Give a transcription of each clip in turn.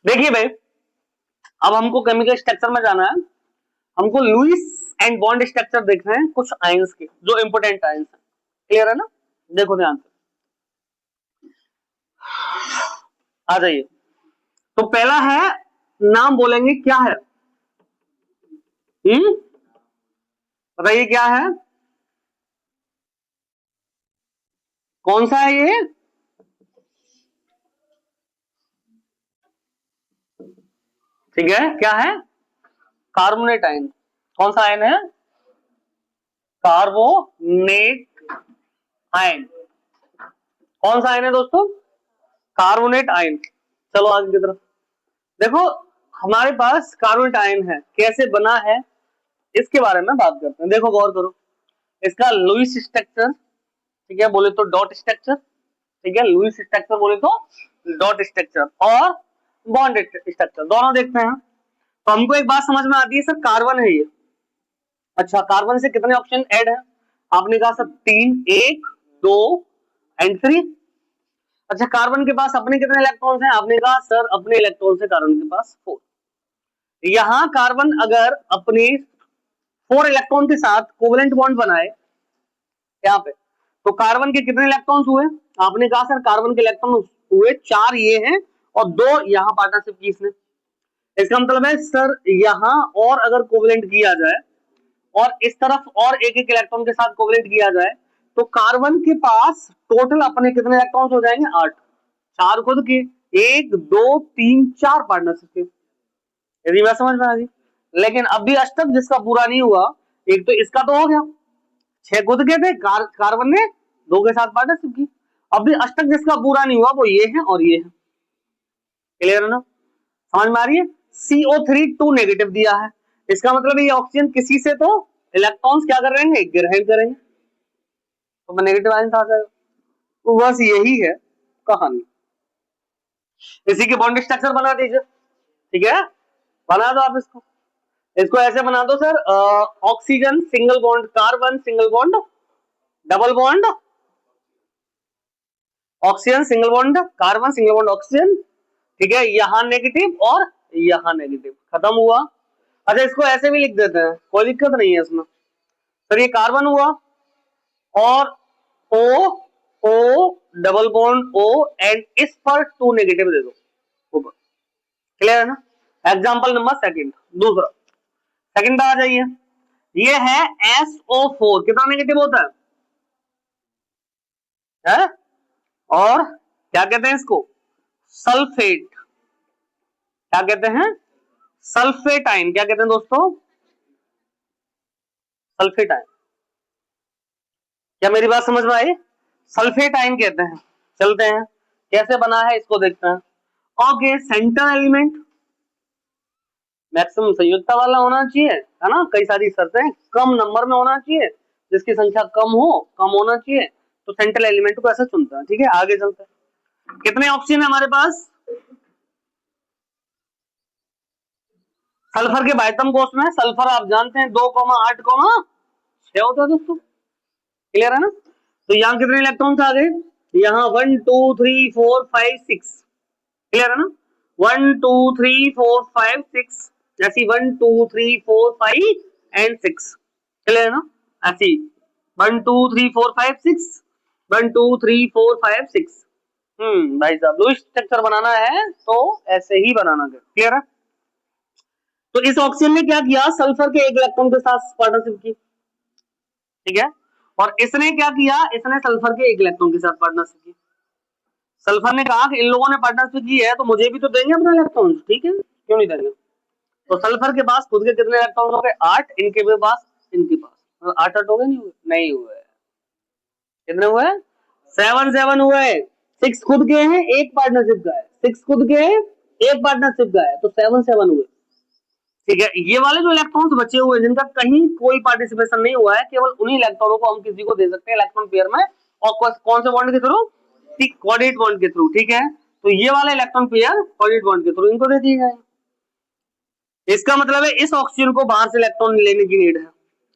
देखिए भाई, अब हमको केमिकल स्ट्रक्चर में जाना है। हमको लुईस एंड बॉन्ड स्ट्रक्चर देखना है कुछ आयंस के, जो इंपोर्टेंट आयंस है। क्लियर है ना? देखो ध्यान से, आ जाइए। तो पहला है, नाम बोलेंगे क्या है? बताइए क्या है, कौन सा है ये? ठीक है, क्या है? Carbonate ion. कौन सा आयन है? Carbonate ion. कौन सा आयन है दोस्तों? Carbonate ion. चलो आगे की तरफ देखो, हमारे पास कार्बोनेट आयन है, कैसे बना है इसके बारे में बात करते हैं। देखो गौर करो, इसका लुईस स्ट्रक्चर, ठीक है, बोले तो डॉट स्ट्रक्चर, ठीक है, लुईस स्ट्रक्चर बोले तो डॉट स्ट्रक्चर, और बॉन्ड स्ट्रक्चर, दोनों देखते हैं। तो हमको एक बात समझ में आती है सर, कार्बन है ये। अच्छा, कार्बन से कितने ऑप्शन ऐड है? आपने कहा सर 3, 1, 2 एंड 3। अच्छा, कार्बन के पास अपने कितने इलेक्ट्रॉन्स हैं? आपने कहा सर अपने इलेक्ट्रॉन से कार्बन के पास 4। यहां कार्बन अगर अपने 4 इलेक्ट्रॉन के साथ कोवेलेंट बॉन्ड बनाए यहाँ पे, तो कार्बन के कितने इलेक्ट्रॉन्स हुए? आपने कहा सर कार्बन के इलेक्ट्रॉन हुए 4 ये हैं और 2 यहाँ पार्टनरशिप की इसने। इसका मतलब है सर यहां और अगर कोवेलेंट किया जाए और इस तरफ और एक एक इलेक्ट्रॉन के साथ कोवेलेंट किया जाए, तो कार्बन के पास टोटल अपने कितने इलेक्ट्रॉन्स हो जाएंगे? 8। 4 खुद के, 1 2 3 4 पार्टनरशिप के। यदि मैं समझ में आ गई। लेकिन अभी अष्टक जिसका पूरा नहीं हुआ, एक तो इसका तो हो गया, 6 खुद के थे, कार्बन ने 2 के साथ पार्टनरशिप की। अभी अष्टक जिसका पूरा नहीं हुआ वो ये है और ये है। क्लियर है ना? समझ में आ रही है? CO3 2 नेगेटिव दिया है, इसका मतलब ये ऑक्सीजन किसी से तो इलेक्ट्रॉन्स क्या कर रहे हैं? ग्रहण करेंगे, तो नेगेटिव आयन आ जाएगा। तो बस यही है कहानी। इसी के बॉन्ड स्ट्रक्चर बना दीजिए, ठीक है, बना दो आप इसको। इसको ऐसे बना दो sir, oxygen single bond carbon, single bond double bond oxygen, single bond carbon, single bond oxygen, ठीक है, यहां नेगेटिव और यहां नेगेटिव, खत्म हुआ। अच्छा, इसको ऐसे भी लिख देते हैं, कोई दिक्कत नहीं है इसमें। सर ये कार्बन हुआ और O O double bond O and इस पर 2 नेगेटिव दे दो ऊपर। क्लियर है ना? एग्जांपल नंबर सेकंड, दूसरा सेकंड आ जाइए। ये है SO4, कितना नेगेटिव होता है? और क्या कहते हैं इसको? सल्फेट। क्या कहते हैं? Sulphate ion. क्या कहते हैं दोस्तों? Sulphate ion. क्या मेरी बात समझ में आई? सल्फेट आयन कहते हैं। चलते हैं कैसे बना है इसको देखते हैं। ओके, सेंटर एलिमेंट मैक्सिमम संयुक्ता वाला होना चाहिए, है ना? कई सारी शर्तें, कम नंबर में होना चाहिए, जिसकी संख्या कम हो, कम होना चाहिए, तो सेंट्रल एलिमेंट को ऐसे चुनता है। ठीक है, आगे चलते हैं। कितने ऑप्शन है हमारे पास? सल्फर के बाइटम कोष में सल्फर आप जानते हैं 2,8,6 होता है दोस्तों। क्लियर है ना? तो यहाँ कितने इलेक्ट्रॉन्स आ गए? यहाँ 1 2 3 4 5 6। क्लियर है ना? 1 2 3 4 5 6, ऐसी 1 2 3 4 5 एंड 6। क्लियर है ना? ऐसी 1 2 3 4 5 6, 1 2 3 4 5 6। भाई साहब, लुईस स्ट्रक्चर बनाना है तो ऐसे ही बनाना है। क्लियर है? तो इस ऑक्सीजन ने क्या किया? सल्फर के एक इलेक्ट्रॉन के साथ पार्टनरशिप की, ठीक है, और इसने क्या किया? इसने सल्फर के एक इलेक्ट्रॉन के साथ पार्टनरशिप की। सल्फर ने कहा कि इन लोगों ने पार्टनरशिप की है तो मुझे भी तो देंगे अपना इलेक्ट्रॉन, ठीक है, क्यों नहीं देंगे? तो सल्फर के पास खुद के कितने इलेक्ट्रॉन हो गए? 8। इनके पास, इनके पास 8 8 हो गए, नहीं हुए? नहीं हुए। कितने हुए? 7 7 हुए। 6 खुद के हैं, एक पार्टनरशिप का है। 6 खुद के हैं, एक पार्टनरशिप का है, तो 7 7 हुए। ठीक है, ये वाले जो इलेक्ट्रॉन्स बचे हुए जिनका कहीं कोई पार्टिसिपेशन नहीं हुआ है, केवल उन्हीं इलेक्ट्रॉनों को हम किसी को दे सकते हैं इलेक्ट्रॉन पेयर में, और कौन से बॉन्ड के थ्रू? कोऑर्डिनेट बॉन्ड के थ्रू। ठीक है, तो ये वाला इलेक्ट्रॉन पेयर कोऑर्डिनेट बॉन्ड के थ्रू इनको दे दिए जाए। इसका मतलब है इस ऑक्सीजन को बाहर से इलेक्ट्रॉन लेने की नीड है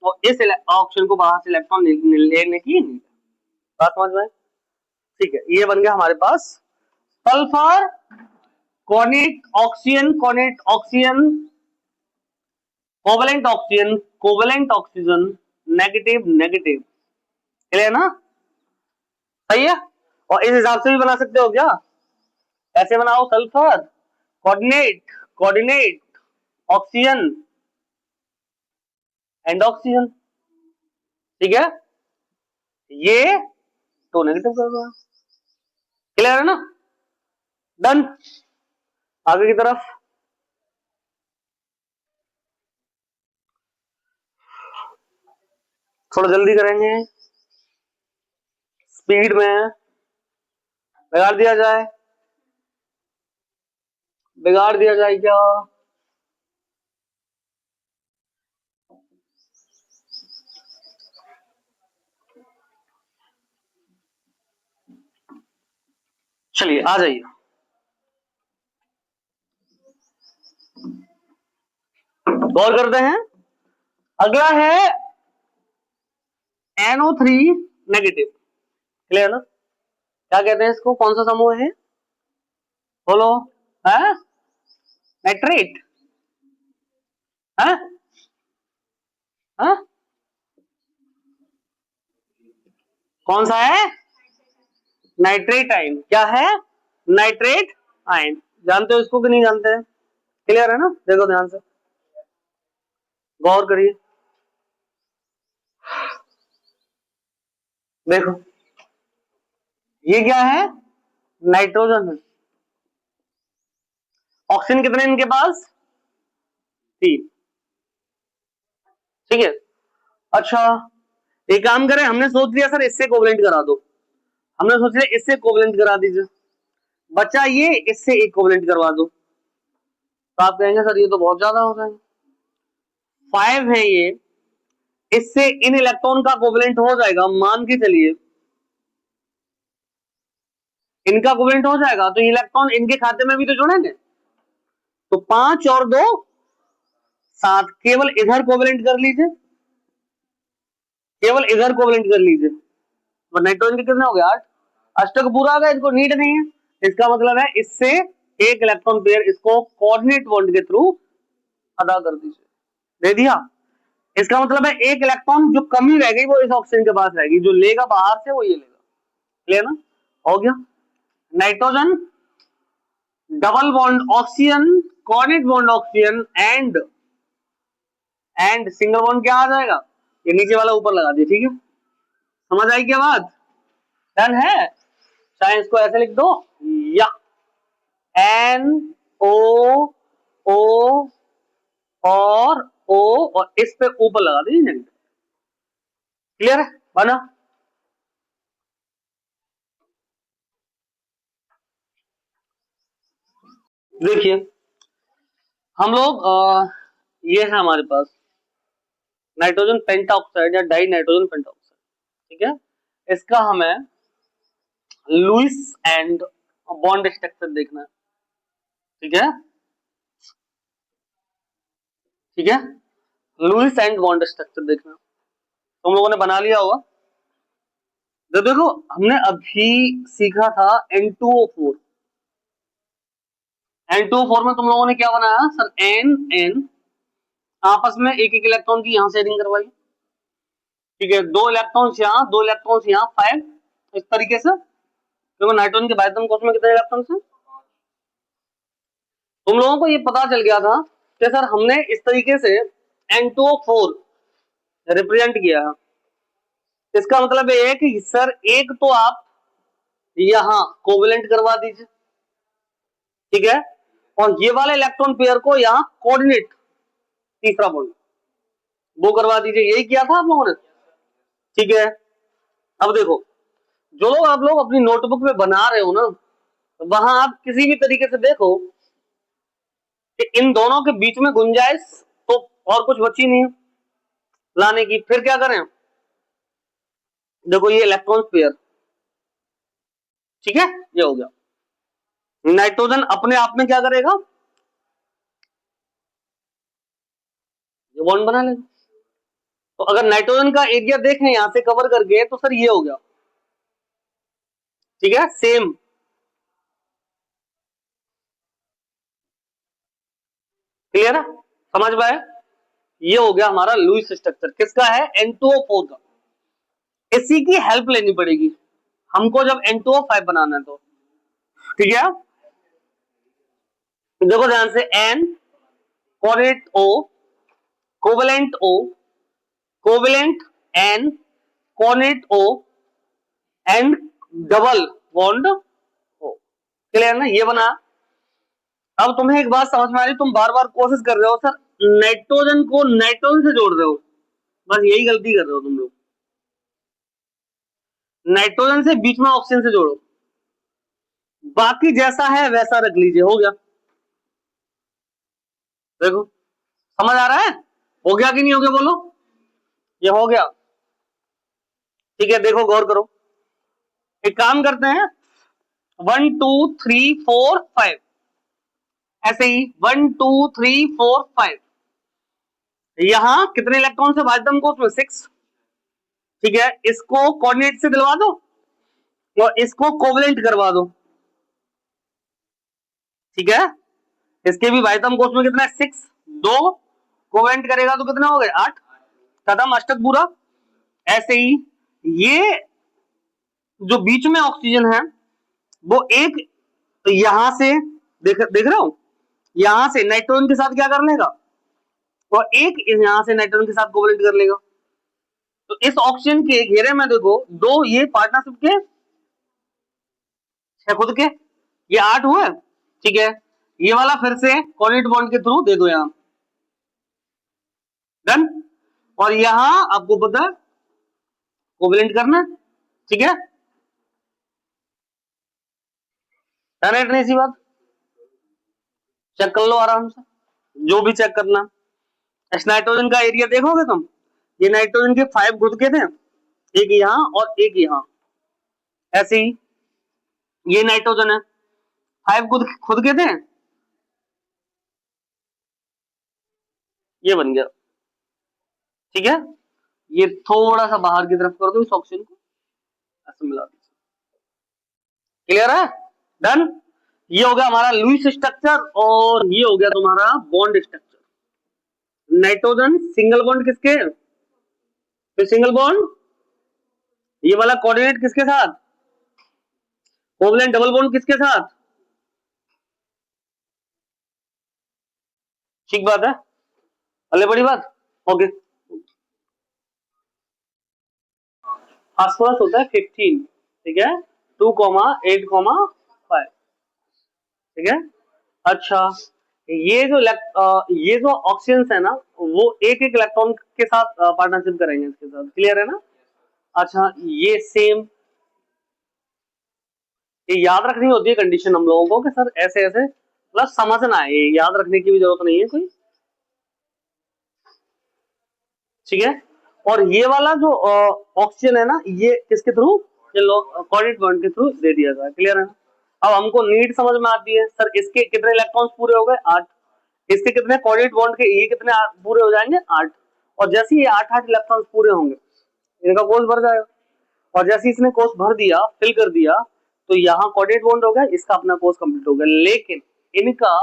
और इस ऑक्सीजन को बाहर से इलेक्ट्रॉन लेने की नीड है। बात समझ में? ठीक है, ये बन गया हमारे पास sulphur coordinate oxygen, covalent oxygen, negative negative, clear ना? सही है। और इस हिसाब से भी बना सकते हो क्या? ऐसे बनाओ, sulphur coordinate oxygen and oxygen, ठीक है, ये तो नेगेटिव कर दो, क्लियर है ना? डन। आगे की तरफ थोड़ा जल्दी करेंगे, स्पीड में बिगाड़ दिया जाए, बिगाड़ दिया जाए क्या? चलिए आ जाइए, गौर करते हैं। अगला है NO3 नेगेटिव, क्लियर ना? क्या कहते हैं इसको, कौन सा समूह है बोलो? है नाइट्रेट, है कौन सा है? Nitrate ion. क्या है? Nitrate ion. जानते हो इसको कि नहीं जानते हैं? क्लियर है ना? देखो ध्यान से, गौर करिए, देखो ये क्या है? नाइट्रोजन है। ऑक्सीजन कितने इनके पास? 3, ठीक है। अच्छा एक काम करें, हमने सोच लिया सर इससे कोवलेंट करा दो, हमने सोच लिया इससे कोवलेंट करा दीजिए, बच्चा ये इससे एक कोवलेंट करवा दो, तो आप कहेंगे सर ये तो बहुत ज्यादा हो जाएंगे, 5 है ये, इससे इन इलेक्ट्रॉन का कोवलेंट हो जाएगा, मान के चलिए इनका कोवलेंट हो जाएगा, तो इलेक्ट्रॉन इनके खाते में भी तो जोड़ेंगे, तो 5 और 2 7, केवल इधर कोवलेंट कर लीजिए, केवल इधर कोवलेंट कर लीजिए, तो नाइट्रोजन के कितने हो गए? 8, अष्टक पूरा आ गया, इनको नीड नहीं है, इसका मतलब है इससे एक इलेक्ट्रॉन पेयर इसको कोऑर्डिनेट बॉन्ड के थ्रू अदा कर दीजिए, दे दिया। इसका मतलब है एक इलेक्ट्रॉन जो कमी रह गई वो इस ऑक्सीजन के पास रहेगी, जो लेगा बाहर से वो ये लेगा, क्लियर ना? हो गया। Nitrogen double bond oxygen, coordinate bond oxygen and single bond क्या आ जाएगा? ये नीचे वाला ऊपर लगा दिया, ठीक है, समझ आई क्या बात? डन है। चाहे इसको ऐसे लिख दो, या NO और O और इस पे ऊपर लगा दीजिए नेगेटिव, क्लियर है? बना। देखिए हम लोग ये है हमारे पास नाइट्रोजन पेंटाऑक्साइड या डाई नाइट्रोजन पेंटाऑक्साइड, ठीक है, इसका हमें लुईस एंड बॉन्ड स्ट्रक्चर देखना है, ठीक है, ठीक है, लुईस एंड बॉन्ड स्ट्रक्चर देखना तुम लोगों ने बना लिया होगा। तो देखो हमने अभी सीखा था N2O4, N2O4 में तुम लोगों ने क्या बनाया सर? N आपस में एक एक इलेक्ट्रॉन की यहां शेयरिंग करवाई, ठीक है, 2 इलेक्ट्रॉन्स यहाँ, 2 इलेक्ट्रॉन्स यहाँ, 5 इस तरीके से। देखो नाइट्रोजन के बायतम कोश में कितने इलेक्ट्रॉन्स हैं? तुम लोगों को ये पता चल गया था कि सर हमने इस तरीके से N2O4 रिप्रेजेंट किया है, इसका मतलब ये है कि सर एक तो आप यहां कोवेलेंट करवा दीजिए, ठीक है, और ये वाले इलेक्ट्रॉन पेयर को यहां कोऑर्डिनेट तीसरा बॉन्ड वो करवा दीजिए, यही किया था आप लोगों ने, ठीक है। अब देखो जो लोग आप लोग अपनी नोटबुक में बना रहे हो ना, वहां आप किसी भी तरीके से देखो कि इन दोनों के बीच में गुंजाइश तो और कुछ बची नहीं लाने की, फिर क्या करें? देखो ये इलेक्ट्रॉन पेयर, ठीक है, ये हो गया, नाइट्रोजन अपने आप में क्या करेगा? ये बॉन्ड बना लेगा। तो अगर नाइट्रोजन का एरिया देखें यहां से कवर करके, तो सर ये हो गया, ठीक है, सेम क्लियर है, समझ पाए? ये हो गया हमारा लुईस स्ट्रक्चर, किसका है? N2O4 का। इसी की हेल्प लेनी पड़ेगी हमको जब N2O5 बनाना है तो, ठीक है। देखो ध्यान से, N coordinate O, covalent O, covalent N, coordinate O and double bond O। Clear ना, ये बना। अब तुम्हें एक बात समझ में आ रही, तुम बार बार कोशिश कर रहे हो सर नाइट्रोजन को नाइट्रोजन से जोड़ रहे हो, बस यही गलती कर रहे हो तुम लोग। नाइट्रोजन से बीच में ऑक्सीजन से जोड़ो, बाकी जैसा है वैसा रख लीजिए, हो गया। देखो समझ आ रहा है, हो गया कि नहीं हो गया, बोलो। ये हो गया, ठीक है। देखो गौर करो, एक काम करते हैं, 1 2 3 4 5, ऐसे ही 1 2 3 4 5। यहां कितने इलेक्ट्रॉन से भाजतम को, उसमें 6, ठीक है। इसको कोऑर्डिनेट से दिलवा दो और इसको कोवेलेंट करवा दो, ठीक है। इसके भी भाजतम कोष में कितना है? 6, 2 कोवेलेंट करेगा तो कितना हो गए? 8, खत्म, अष्टक पूरा। ऐसे ही ये जो बीच में ऑक्सीजन है वो एक यहां से देख रहे हो, यहां से नाइट्रोजन के साथ क्या कर लेगा, और एक यहां से नाइट्रोजन के साथ कोवेलेंट कर लेगा। तो इस ऑक्सीजन के घेरे में देखो, दो ये पार्टनरशिप के, छह खुद के, ये 8 हुए, ठीक है। ये वाला फिर से कोऑर्डिनेट बॉन्ड के थ्रू दे दो यहां, डन। और यहां आपको पता है कोवेलेंट करना, ठीक है। नहीं सी बात, चेक कर लो आराम से, जो भी चेक करना। इस नाइट्रोजन का एरिया देखोगे तुम, ये नाइट्रोजन के 5 खुद के थे, एक यहां और एक यहां, ऐसे ही ये नाइट्रोजन है, 5 खुद के थे, ये बन गया, ठीक है। ये थोड़ा सा बाहर की तरफ कर दो इस ऑक्सीजन को, ऐसे मिला दो, क्लियर है, डन। ये हो गया हमारा लुईस स्ट्रक्चर, और ये हो गया तुम्हारा bond structure. Nitrogen single bond किसके, फिर सिंगल बॉन्ड, ये वाला कोऑर्डिनेट किसके साथ, कोवेलेंट डबल बॉन्ड किसके साथ, ठीक बात है, अरे बड़ी बात, ओके। फास्फोरस होता है 15, ठीक है, 2,8,5, ठीक है। अच्छा, ये जो ऑक्सीजन है ना, वो एक एक इलेक्ट्रॉन के साथ पार्टनरशिप करेंगे इसके साथ, क्लियर है ना। अच्छा, ये सेम, ये याद रखनी होती है कंडीशन हम लोगों को कि सर ऐसे ऐसे, मतलब समझना है, ये याद रखने की भी जरूरत नहीं है कोई, ठीक है। और ये वाला जो ऑक्सीजन है ना, ये किसके थ्रू, ये कोऑर्डिनेट बॉन्ड के थ्रू दे दिया गया, क्लियर है ना। अब हमको नीड समझ में आती है, सर इसके कितने इलेक्ट्रॉन्स पूरे हो गए? 8। इसके कितने कोऑर्डिनेट बॉन्ड के, ये कितने पूरे हो जाएंगे? 8। और जैसे ये 8 इलेक्ट्रॉन्स पूरे होंगे, इनका कोष भर जाएगा, और जैसे इसने कोष भर दिया, फिल कर दिया, तो यहाँ कोऑर्डिनेट बॉन्ड हो गया, इसका अपना कोष कंप्लीट हो गया, लेकिन इनका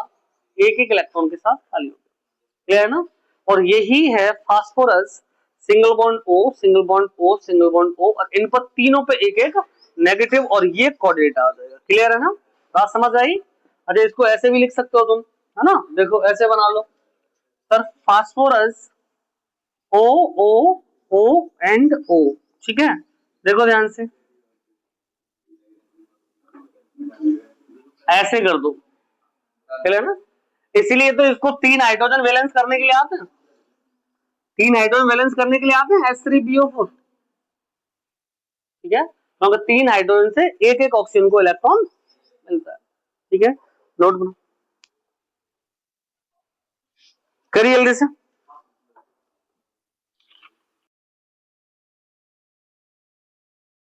एक एक इलेक्ट्रॉन के साथ खाली हो गया, क्लियर है ना। और यही है phosphorus, single bond O, single bond O, single bond O, और इन पर तीनों पे एक एक नेगेटिव, और ये कोऑर्डिनेट आ जाएगा, क्लियर है ना, बात समझ आई। अच्छा, इसको ऐसे भी लिख सकते हो तुम, है ना, देखो ऐसे बना लो, sir phosphorus O O O and O, ठीक है। देखो ध्यान से, ऐसे कर दो, क्लियर ना। इसीलिए तो इसको 3 हाइड्रोजन वैलेंस करने के लिए आते हैं, 3 हाइड्रोजन वैलेंस करने के लिए आते हैं H3PO4, ठीक है। तो 3 हाइड्रोजन से एक एक ऑक्सीजन को इलेक्ट्रॉन मिलता है, ठीक है। नोट बनो, करिए जल्दी से।